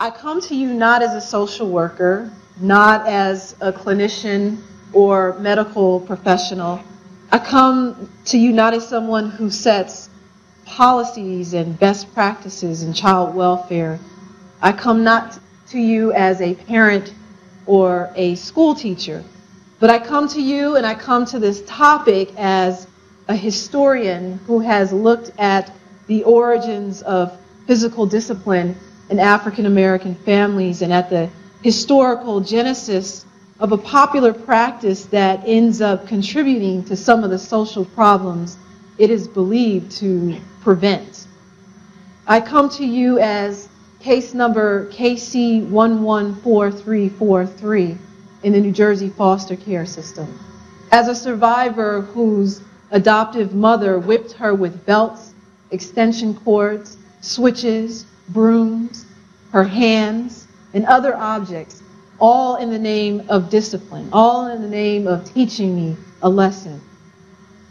I come to you not as a social worker, not as a clinician or medical professional. I come to you not as someone who sets policies and best practices in child welfare. I come not to you as a parent or a school teacher, but I come to you and I come to this topic as a historian who has looked at the origins of physical discipline in African American families and at the historical genesis of a popular practice that ends up contributing to some of the social problems it is believed to prevent. I come to you as case number KC 114343 in the New Jersey foster care system, as a survivor whose adoptive mother whipped her with belts, extension cords, switches, brooms, her hands, and other objects, all in the name of discipline, all in the name of teaching me a lesson.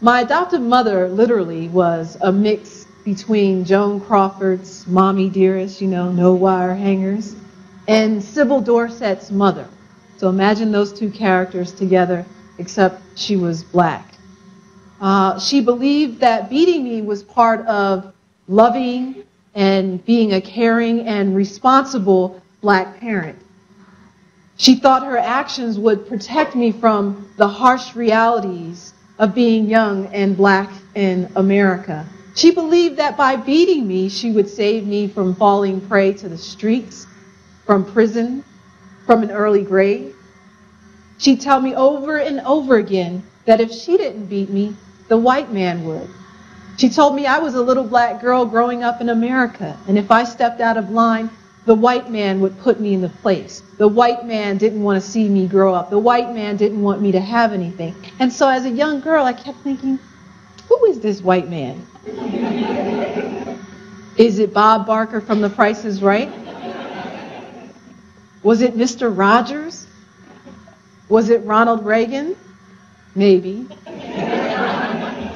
My adoptive mother literally was a mix between Joan Crawford's Mommy Dearest, no wire hangers, and Sybil Dorset's mother. So imagine those two characters together, except she was black. She believed that beating me was part of loving and being a caring and responsible black parent. She thought her actions would protect me from the harsh realities of being young and black in America. She believed that by beating me, she would save me from falling prey to the streets, from prison, from an early grave. She'd tell me over and over again that if she didn't beat me, the white man would. She told me I was a little black girl growing up in America, and if I stepped out of line, the white man would put me in the place. The white man didn't want to see me grow up. The white man didn't want me to have anything. And so as a young girl, I kept thinking, who is this white man? Is it Bob Barker from The Price is Right? Was it Mr. Rogers? Was it Ronald Reagan? Maybe.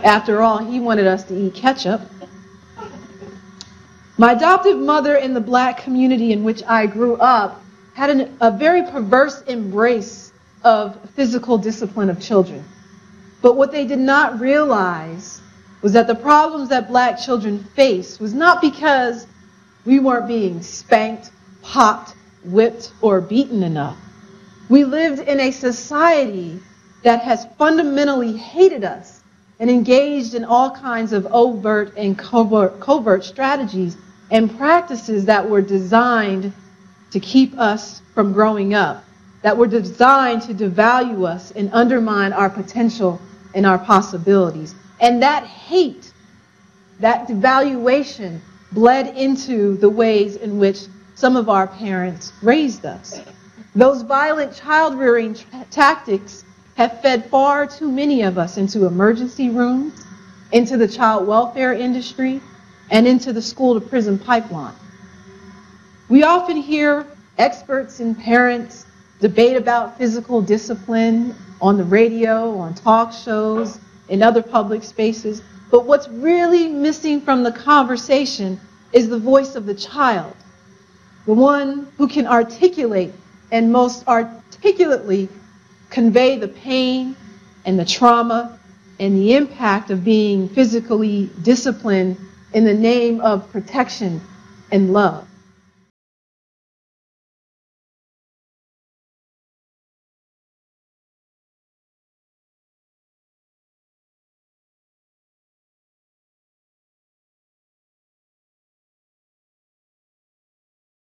After all, he wanted us to eat ketchup. My adoptive mother in the black community in which I grew up had a very perverse embrace of physical discipline of children. But what they did not realize was that the problems that black children face was not because we weren't being spanked, popped, whipped, or beaten enough. We lived in a society that has fundamentally hated us and engaged in all kinds of overt and covert strategies and practices that were designed to keep us from growing up, that were designed to devalue us and undermine our potential and our possibilities. And that hate, that devaluation, bled into the ways in which some of our parents raised us. Those violent child-rearing tactics have fed far too many of us into emergency rooms, into the child welfare industry, and into the school-to-prison pipeline. We often hear experts and parents debate about physical discipline on the radio, on talk shows, in other public spaces, but what's really missing from the conversation is the voice of the child, the one who can articulate and most articulately convey the pain and the trauma and the impact of being physically disciplined in the name of protection and love.